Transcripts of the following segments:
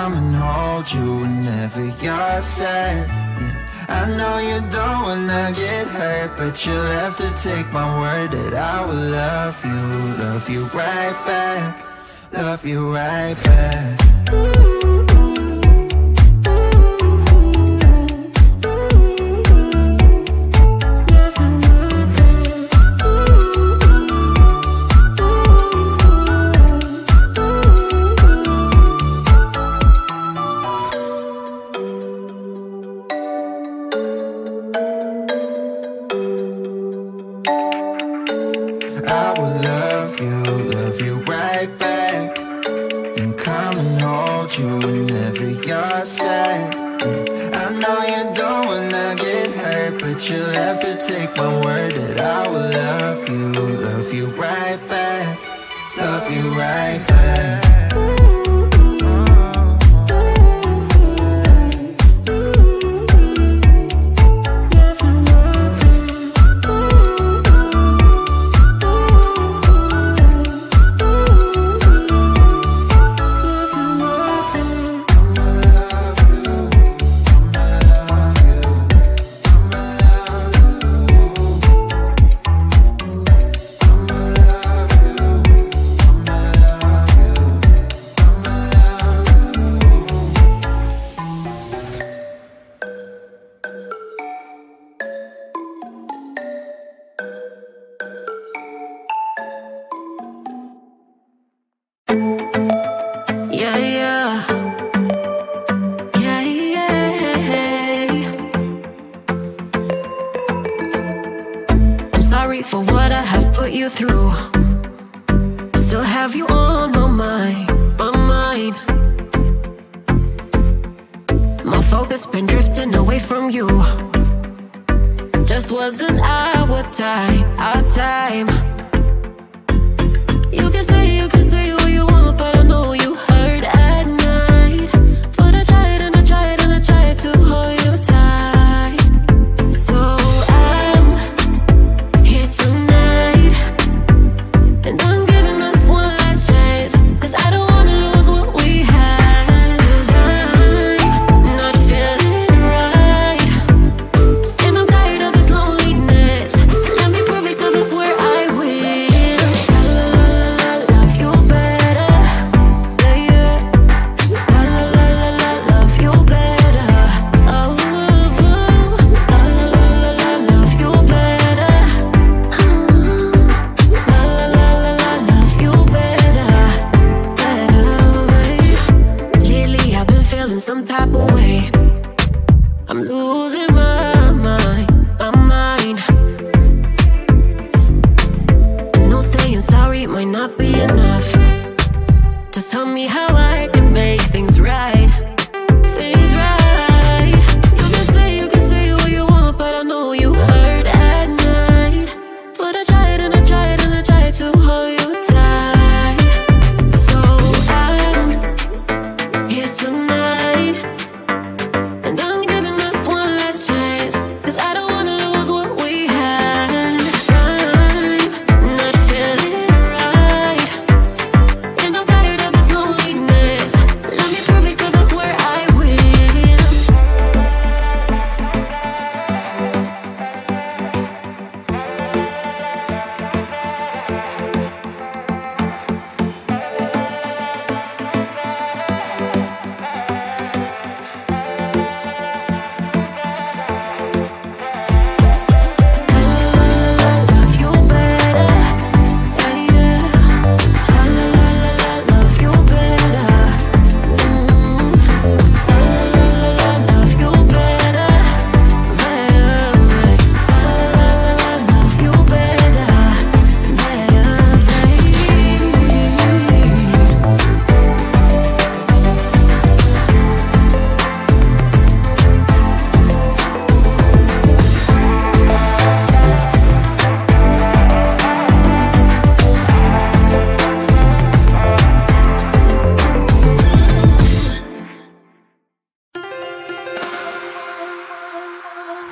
come and hold you whenever you're sad. Yeah, I know you don't wanna get hurt, but you'll have to take my word that I will love you right back, love you right back. I will love you right back, and come and hold you whenever you're sad. I know you don't wanna get hurt, but you'll have to take my word that I will love you right back, love you right back. For what I have put you through, still have you on my mind, my mind. My focus been drifting away from you. Just wasn't our time, our time. You can say what you want, but I know you hurt at night. But I tried and I tried and I tried to hold you tight. So I'm here tonight, and I'm giving us one last chance, 'cause I don't wanna lose what we had. 'Cause I'm not feeling right, and I'm tired of this loneliness. Let me prove it, 'cause I swear I will. I love you better, yeah, yeah. I love you better, oh, I love you better. Love you better, Lately I've been feeling some type of way. I'm losing my mind, my mind. I know saying sorry might not be enough. Just tell me how I can make things right, things right. You can say what you want, but I know you hurt at night. But I tried and I tried and I tried to hold you tight. So I'm here tonight, and I'm giving us one last chance, 'cause I don't wanna lose what we had. I'm not feeling right, and I'm tired of this loneliness. Let me prove it, 'cause I swear I will. Love you better, yeah, yeah. Love you better, love you better, love you better,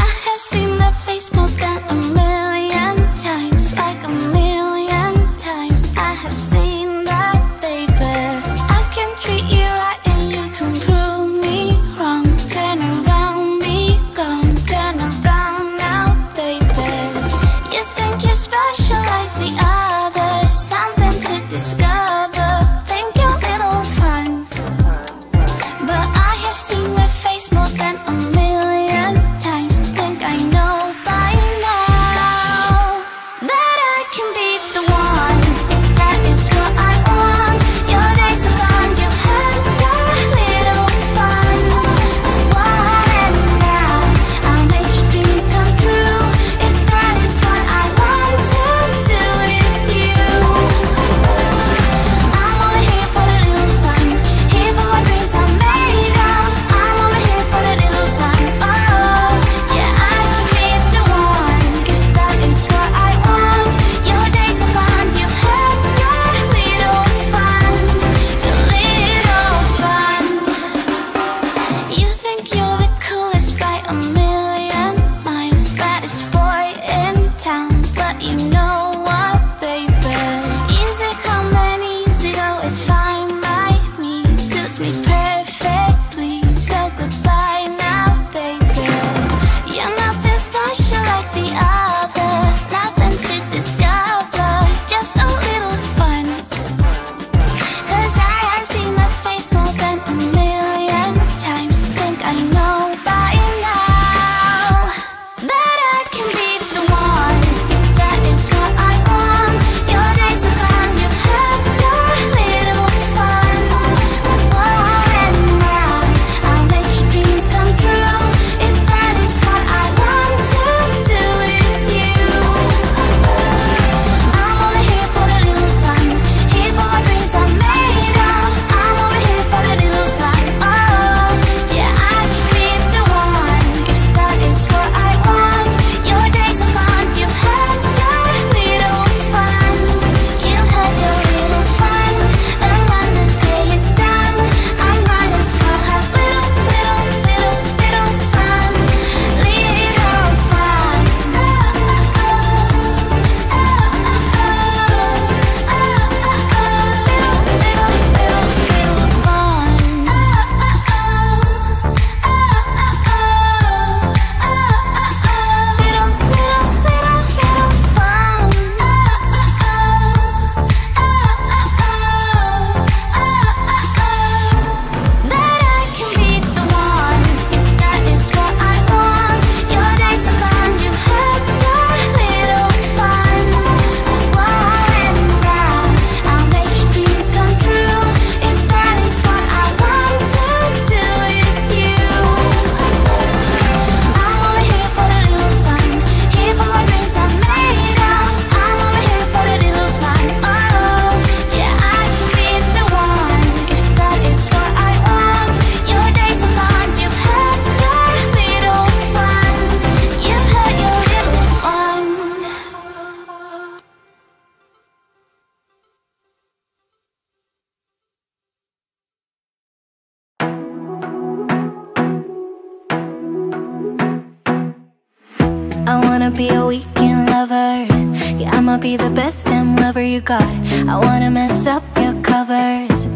I have seen that face more than a million times, like a million times. I have seen that, baby. I can treat you right and you can prove me wrong. Turn around, be gone. Turn around now. wanna be a weekend lover. Yeah, I'ma be the best damn lover you got. I wanna mess up your covers.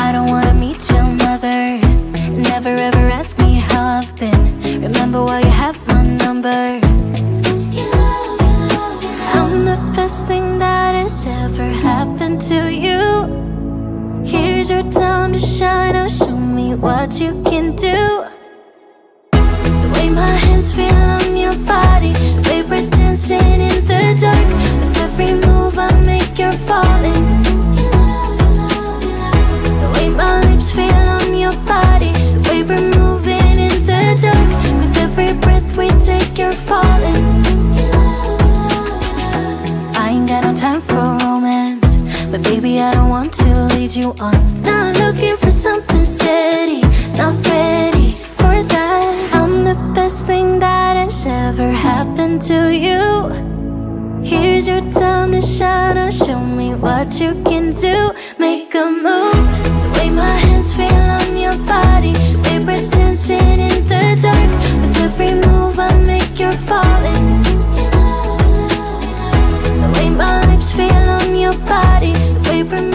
I don't wanna meet your mother. Never ever ask me how I've been. Remember why you have my number. I'm the best thing that has ever happened to you. Here's your time to shine. Now show me what you can do. The way my hands feel on your body, the way we're dancing in the dark. With every move I make, you're falling. The way my lips feel on your body, the way we're moving in the dark. With every breath we take, you're falling. I ain't got no time for romance, but baby I don't want to lead you on. Not looking for something steady, not ready for that. I'm the best thing that has ever happened to you. Here's your time to shine. Now show me what you can do. Make a move. The way my hands feel on your body, the way we're dancing in the dark. With every move I make, you're falling. The way my lips feel on your body, the way we're